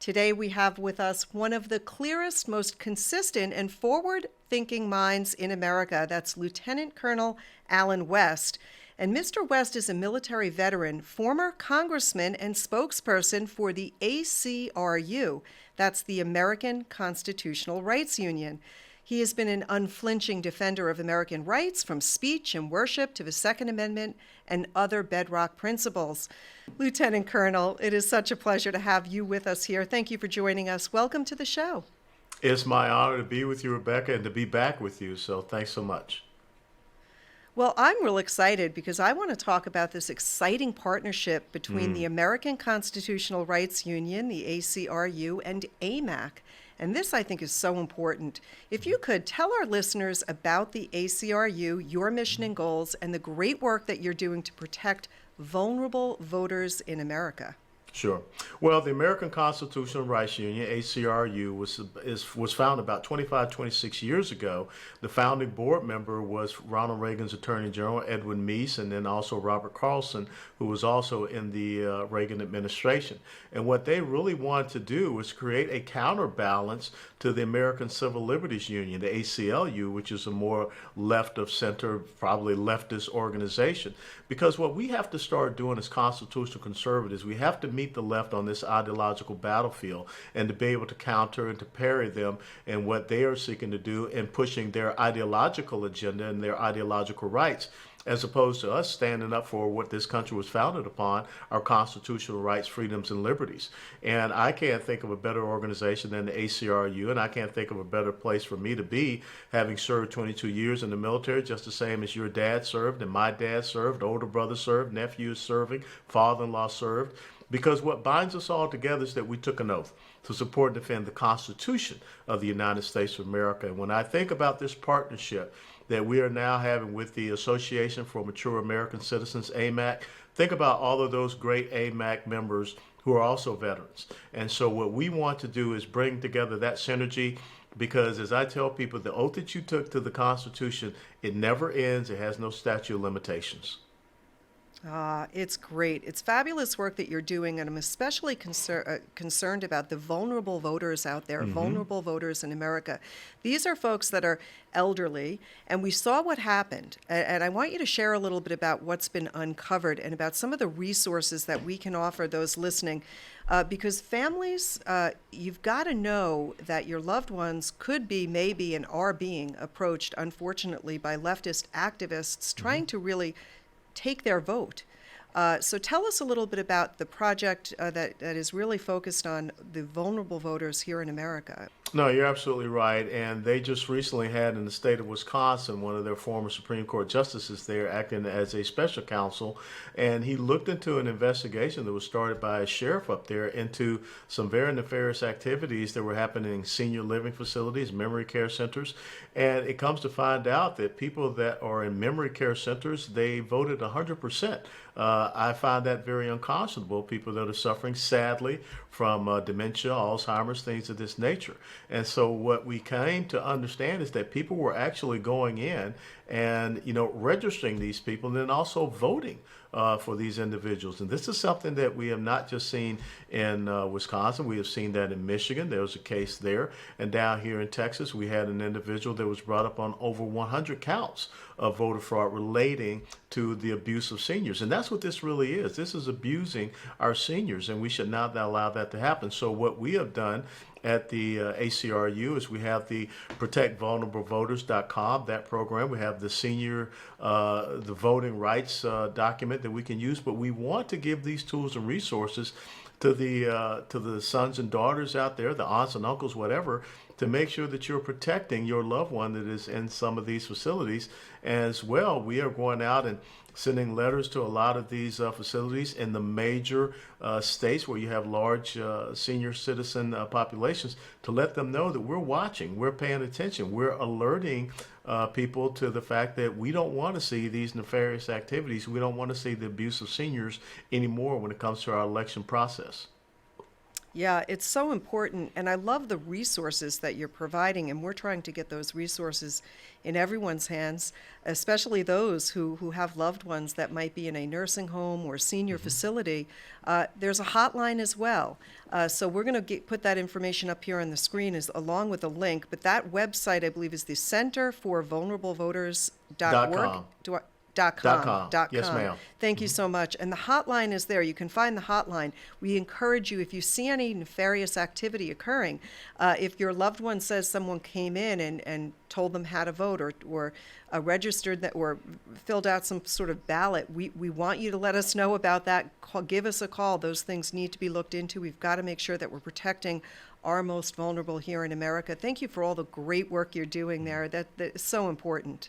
Today we have with us one of the clearest, most consistent, and forward-thinking minds in America. That's Lieutenant Colonel Allen West. And Mr. West is a military veteran, former congressman, and spokesperson for the ACRU. That's the American Constitutional Rights Union. He has been an unflinching defender of American rights, from speech and worship to the Second Amendment and other bedrock principles. Lieutenant Colonel, it is such a pleasure to have you with us here. Thank you for joining us. Welcome to the show. It's my honor to be with you, Rebecca, and to be back with you. So thanks so much. Well, I'm real excited because I want to talk about this exciting partnership between the American Constitutional Rights Union, the ACRU, and AMAC. And this, I think, is so important. If you could tell our listeners about the ACRU, your mission and goals, and the great work that you're doing to protect vulnerable voters in America. Sure. Well, the American Constitutional Rights Union, ACRU, was founded about 25, 26 years ago. The founding board member was Ronald Reagan's Attorney General, Edwin Meese, and then also Robert Carlson, who was also in the Reagan administration. And what they really wanted to do was create a counterbalance to the American Civil Liberties Union, the ACLU, which is a more left of center, probably leftist organization. Because what we have to start doing as constitutional conservatives, we have to meet the left on this ideological battlefield and to be able to counter and to parry them in what they are seeking to do in pushing their ideological agenda and their ideological rights, as opposed to us standing up for what this country was founded upon, our constitutional rights, freedoms, and liberties. And I can't think of a better organization than the ACRU, and I can't think of a better place for me to be, having served 22 years in the military, just the same as your dad served, and my dad served, older brother served, nephew is serving, father-in-law served. Because what binds us all together is that we took an oath to support and defend the Constitution of the United States of America. And when I think about this partnership that we are now having with the Association for Mature American Citizens, AMAC, think about all of those great AMAC members who are also veterans. And so what we want to do is bring together that synergy, because as I tell people, the oath that you took to the Constitution, it never ends. It has no statute of limitations. It's great. It's fabulous work that you're doing, and I'm especially concerned about the vulnerable voters out there, vulnerable voters in America. These are folks that are elderly, and we saw what happened. And I want you to share a little bit about what's been uncovered and about some of the resources that we can offer those listening. Because families, you've got to know that your loved ones could be, maybe, and are being approached, unfortunately, by leftist activists trying to really take their vote. So tell us a little bit about the project that is really focused on the vulnerable voters here in America. No, you're absolutely right. And they just recently had in the state of Wisconsin, one of their former Supreme Court justices there acting as a special counsel. And he looked into an investigation that was started by a sheriff up there into some very nefarious activities that were happening in senior living facilities, memory care centers. And it comes to find out that people that are in memory care centers, they voted 100%. I find that very unconscionable, people that are suffering, sadly, from dementia, Alzheimer's, things of this nature. And so what we came to understand is that people were actually going in and, registering these people and then also voting for these individuals. And this is something that we have not just seen in Wisconsin. We have seen that in Michigan. There was a case there. And down here in Texas, we had an individual that was brought up on over 100 counts of voter fraud relating to the abuse of seniors. And that's what this really is. This is abusing our seniors, and we should not allow that to happen. So what we have done at the ACRU is we have the protectvulnerablevoters.com, that program. We have the senior, the voting rights document that we can use, but we want to give these tools and resources to the sons and daughters out there, the aunts and uncles, whatever, to make sure that you're protecting your loved one that is in some of these facilities. As well, we are going out and sending letters to a lot of these facilities in the major states where you have large senior citizen populations, to let them know that we're watching, we're paying attention, we're alerting people to the fact that we don't want to see these nefarious activities. We don't want to see the abuse of seniors anymore when it comes to our election process. Yeah, it's so important. And I love the resources that you're providing. And we're trying to get those resources in everyone's hands, especially those who have loved ones that might be in a nursing home or senior facility. There's a hotline as well. So we're going to put that information up here on the screen along with a link. But that website, I believe, is the Center for Vulnerable Voters.org. .com. Dot com. Yes, ma'am. Thank you so much. And the hotline is there. You can find the hotline. We encourage you, if you see any nefarious activity occurring, if your loved one says someone came in and told them how to vote or registered that or filled out some sort of ballot, we want you to let us know about that. Give us a call. Those things need to be looked into. We've got to make sure that we're protecting our most vulnerable here in America. Thank you for all the great work you're doing there. That is so important.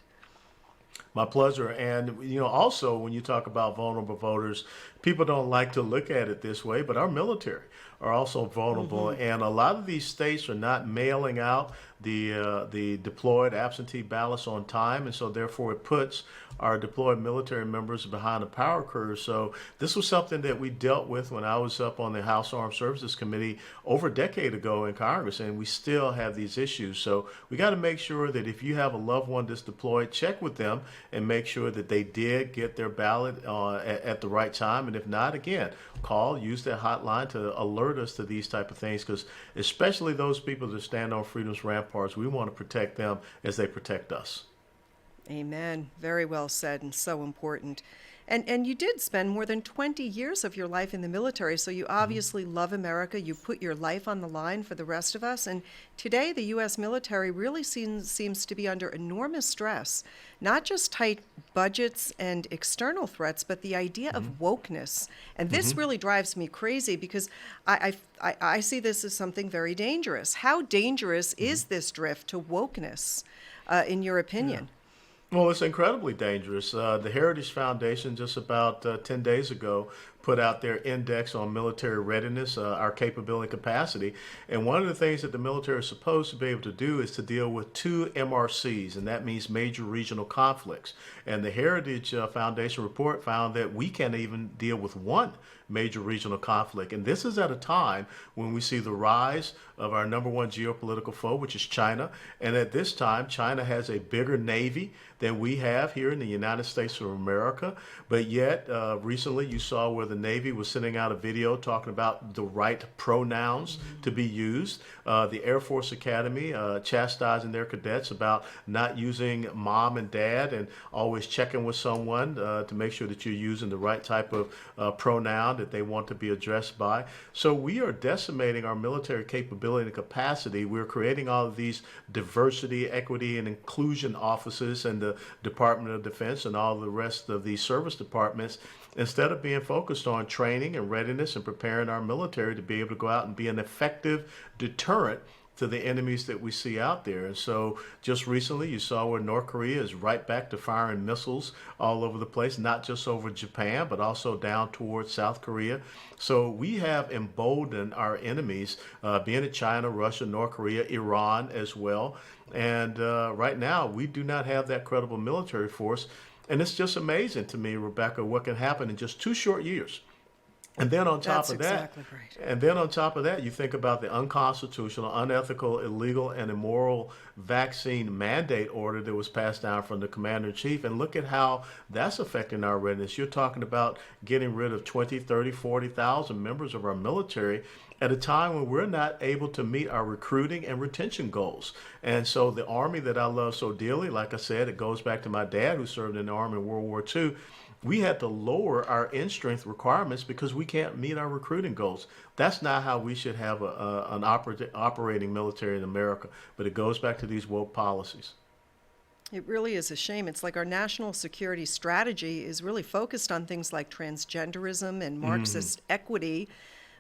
My pleasure. And, also when you talk about vulnerable voters, people don't like to look at it this way, but our military are also vulnerable. And a lot of these states are not mailing out the deployed absentee ballots on time. And so therefore it puts our deployed military members behind the power curve. So this was something that we dealt with when I was up on the House Armed Services Committee over a decade ago in Congress, and we still have these issues. So we got to make sure that if you have a loved one that's deployed, check with them and make sure that they did get their ballot at the right time. And if not, again, use that hotline to alert us to these type of things, because especially those people that stand on freedom's ramparts, we want to protect them as they protect us. Amen. Very well said, and so important. And you did spend more than 20 years of your life in the military, so you obviously love America. You put your life on the line for the rest of us. And today, the U.S. military really seems to be under enormous stress, not just tight budgets and external threats, but the idea of wokeness. And this really drives me crazy, because I see this as something very dangerous. How dangerous is this drift to wokeness, in your opinion? Well, it's incredibly dangerous. The Heritage Foundation just about 10 days ago put out their index on military readiness, our capability and capacity. And one of the things that the military is supposed to be able to do is to deal with 2 MRCs, and that means major regional conflicts. And the Heritage Foundation report found that we can't even deal with 1 major regional conflict. And this is at a time when we see the rise of our number 1 geopolitical foe, which is China. And at this time, China has a bigger navy than we have here in the United States of America. But yet, recently you saw where the Navy was sending out a video talking about the right pronouns to be used. The Air Force Academy chastising their cadets about not using mom and dad, and always checking with someone to make sure that you're using the right type of pronoun that they want to be addressed by. So we are decimating our military capability and capacity. We're creating all of these diversity, equity, and inclusion offices in the Department of Defense and all the rest of these service departments, instead of being focused on training and readiness and preparing our military to be able to go out and be an effective deterrent to the enemies that we see out there. And so just recently you saw where North Korea is right back to firing missiles all over the place, not just over Japan, but also down towards South Korea. So we have emboldened our enemies, being it China, Russia, North Korea, Iran as well. And right now we do not have that credible military force. And it's just amazing to me, Rebecca, what can happen in just 2 short years. And then on top of that, exactly right. And then on top of that, you think about the unconstitutional, unethical, illegal, and immoral vaccine mandate order that was passed down from the commander in chief. And look at how that's affecting our readiness. You're talking about getting rid of 20, 30, 40,000 members of our military at a time when we're not able to meet our recruiting and retention goals. And so the Army that I love so dearly, like I said, it goes back to my dad who served in the Army in World War II. We had to lower our end strength requirements because we can't meet our recruiting goals. That's not how we should have an operating military in America. But it goes back to these woke policies. It really is a shame. It's like our national security strategy is really focused on things like transgenderism and Marxist equity,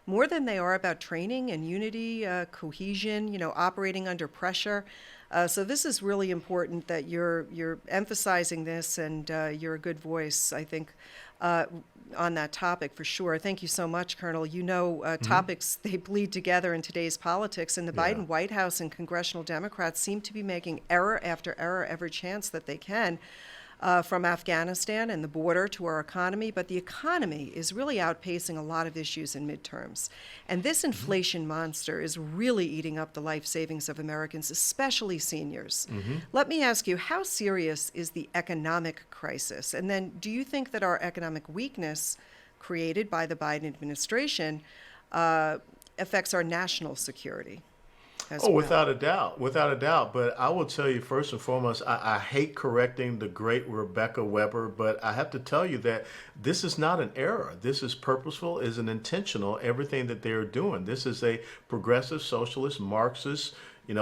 more than they are about training and unity, cohesion, operating under pressure. So this is really important that you're emphasizing this, and you're a good voice, I think, on that topic for sure. Thank you so much, Colonel. Topics, they bleed together in today's politics, and the Biden White House and congressional Democrats seem to be making error after error every chance that they can. from Afghanistan and the border to our economy, but the economy is really outpacing a lot of issues in midterms. And this inflation monster is really eating up the life savings of Americans, especially seniors. Let me ask you, how serious is the economic crisis? And then do you think that our economic weakness created by the Biden administration affects our national security as well? Without a doubt, without a doubt. But I will tell you, first and foremost, I hate correcting the great Rebecca Weber, but I have to tell you that this is not an error. This is purposeful, is an intentional, everything that they're doing. This is a progressive, socialist, Marxist,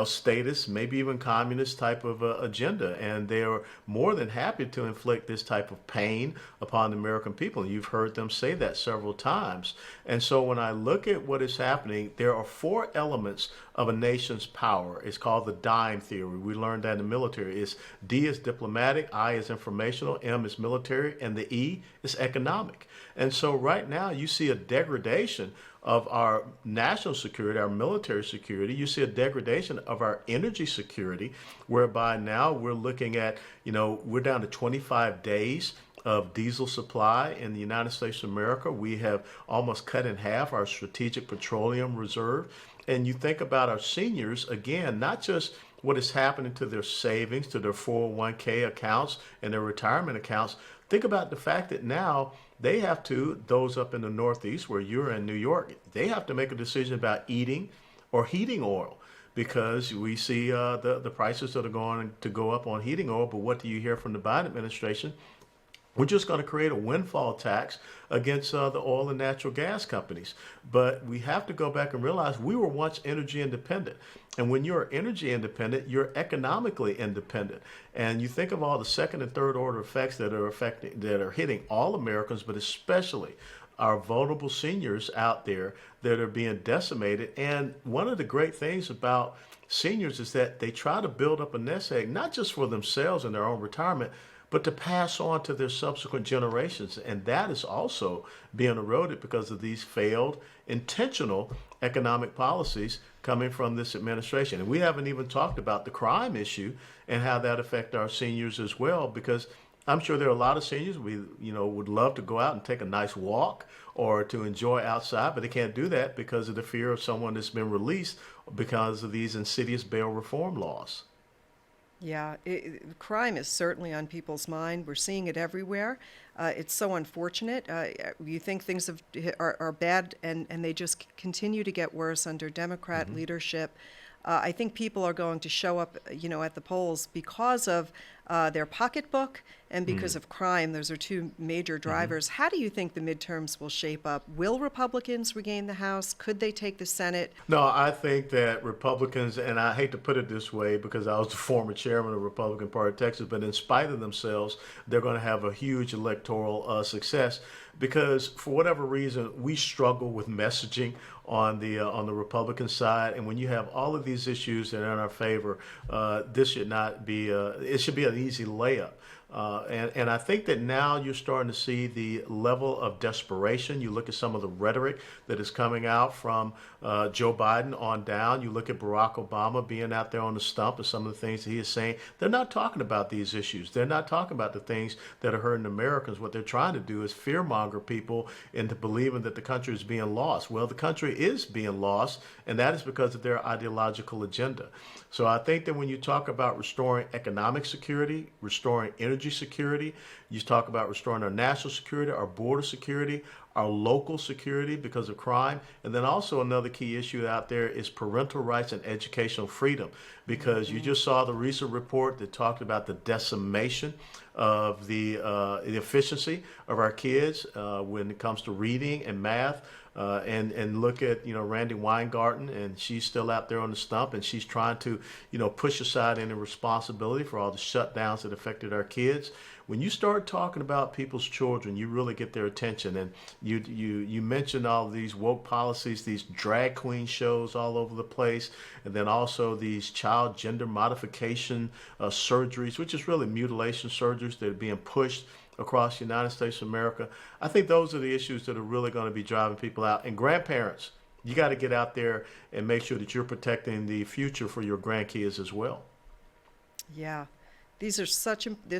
statist, maybe even communist type of agenda. And they are more than happy to inflict this type of pain upon the American people. And you've heard them say that several times. And so when I look at what is happening, there are 4 elements of a nation's power. It's called the dime theory. We learned that in the military. It's D is diplomatic, I is informational, M is military, and the E is economic. And so right now you see a degradation of our national security, our military security. You see a degradation of our energy security, whereby now we're looking at, we're down to 25 days of diesel supply in the United States of America. We have almost cut in half our strategic petroleum reserve. And you think about our seniors, again, not just what is happening to their savings, to their 401k accounts and their retirement accounts. Think about the fact that now they have to, those up in the Northeast where you're in New York, they have to make a decision about eating or heating oil, because we see the prices that are going to go up on heating oil. But what do you hear from the Biden administration? We're just going to create a windfall tax against the oil and natural gas companies. But we have to go back and realize we were once energy independent. And when you're energy independent, you're economically independent. And you think of all the second and third order effects that are hitting all Americans, but especially our vulnerable seniors out there that are being decimated. And one of the great things about seniors is that they try to build up a nest egg, not just for themselves and their own retirement, but to pass on to their subsequent generations. And that is also being eroded because of these failed, intentional economic policies coming from this administration. And we haven't even talked about the crime issue and how that affects our seniors as well, because I'm sure there are a lot of seniors would love to go out and take a nice walk or to enjoy outside, but they can't do that because of the fear of someone that's been released because of these insidious bail reform laws. Yeah, crime is certainly on people's mind. We're seeing it everywhere. It's so unfortunate. You think things are bad, and they just continue to get worse under Democrat leadership. I think people are going to show up, at the polls because of their pocketbook and because of crime. Those are 2 major drivers. How do you think the midterms will shape up? Will Republicans regain the House? Could they take the Senate? No, I think that Republicans, and I hate to put it this way because I was the former chairman of the Republican Party of Texas, but in spite of themselves, they're going to have a huge electoral success, because for whatever reason, we struggle with messaging on the Republican side. And when you have all of these issues that are in our favor, this should not be, it should be an easy layup. And I think that now you're starting to see the level of desperation. You look at some of the rhetoric that is coming out from Joe Biden on down. You look at Barack Obama being out there on the stump and some of the things that he is saying. They're not talking about these issues. They're not talking about the things that are hurting Americans. What they're trying to do is fearmonger people into believing that the country is being lost. Well, the country is being lost, and that is because of their ideological agenda. So I think that when you talk about restoring economic security, restoring energy security, you talk about restoring our national security, our border security, our local security because of crime. And then also another key issue out there is parental rights and educational freedom, because you just saw the recent report that talked about the decimation of the efficiency of our kids when it comes to reading and math. And look at, Randy Weingarten, and she's still out there on the stump, and she's trying to, push aside any responsibility for all the shutdowns that affected our kids. When you start talking about people's children, you really get their attention. And you mentioned all these woke policies, these drag queen shows all over the place, and then also these child gender modification surgeries, which is really mutilation surgeries that are being pushed across the United States of America. I think those are the issues that are really going to be driving people out. And grandparents, you got to get out there and make sure that you're protecting the future for your grandkids as well. Yeah. There's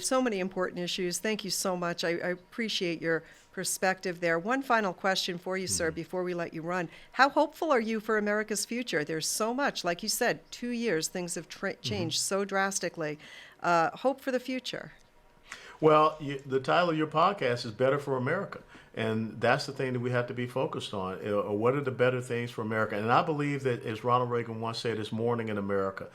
so many important issues. Thank you so much. I appreciate your perspective there. One final question for you, sir, before we let you run. How hopeful are you for America's future? There's so much, like you said, 2 years, things have changed so drastically. Hope for the future. Well, the title of your podcast is Better for America. And that's the thing that we have to be focused on. What are the better things for America? And I believe that, as Ronald Reagan once said, it's morning in America.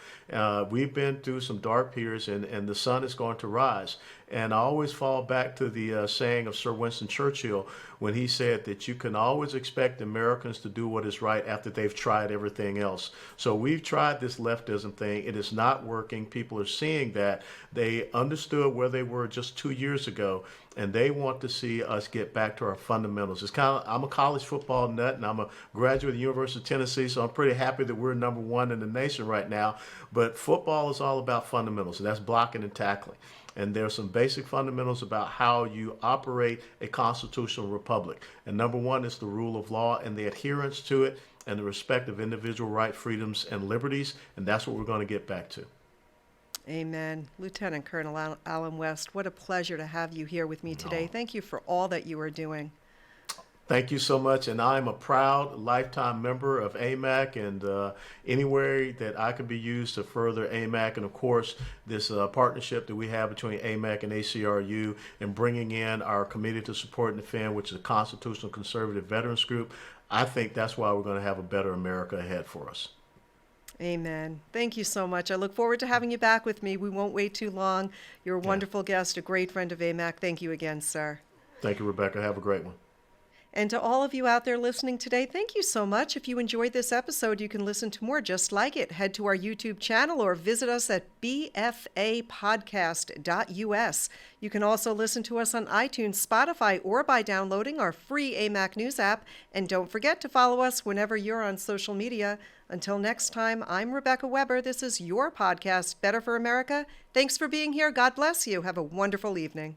We've been through some dark periods, and the sun is going to rise. And I always fall back to the saying of Sir Winston Churchill when he said that you can always expect Americans to do what is right after they've tried everything else. So we've tried this leftism thing. It is not working. People are seeing that. They understood where they were just 2 years ago, and they want to see us get back to our fundamentals. I'm a college football nut, and I'm a graduate of the University of Tennessee, so I'm pretty happy that we're number one in the nation right now. But football is all about fundamentals, and that's blocking and tackling. And there are some basic fundamentals about how you operate a constitutional republic. And number one is the rule of law and the adherence to it and the respect of individual rights, freedoms, and liberties. And that's what we're going to get back to. Amen. Lieutenant Colonel Alan West, what a pleasure to have you here with me today. Thank you for all that you are doing. Thank you so much, and I'm a proud lifetime member of AMAC, and anywhere that I can be used to further AMAC, and of course this partnership that we have between AMAC and ACRU, and bringing in our Committee to Support and Defend, which is a constitutional conservative veterans group. I think that's why we're going to have a better America ahead for us. Amen. Thank you so much. I look forward to having you back with me. We won't wait too long. You're a wonderful guest, a great friend of AMAC. Thank you again, sir. Thank you, Rebecca. Have a great one. And to all of you out there listening today, thank you so much. If you enjoyed this episode, you can listen to more just like it. Head to our YouTube channel or visit us at bfapodcast.us. You can also listen to us on iTunes, Spotify, or by downloading our free AMAC News app. And don't forget to follow us whenever you're on social media. Until next time, I'm Rebecca Weber. This is your podcast, Better for America. Thanks for being here. God bless you. Have a wonderful evening.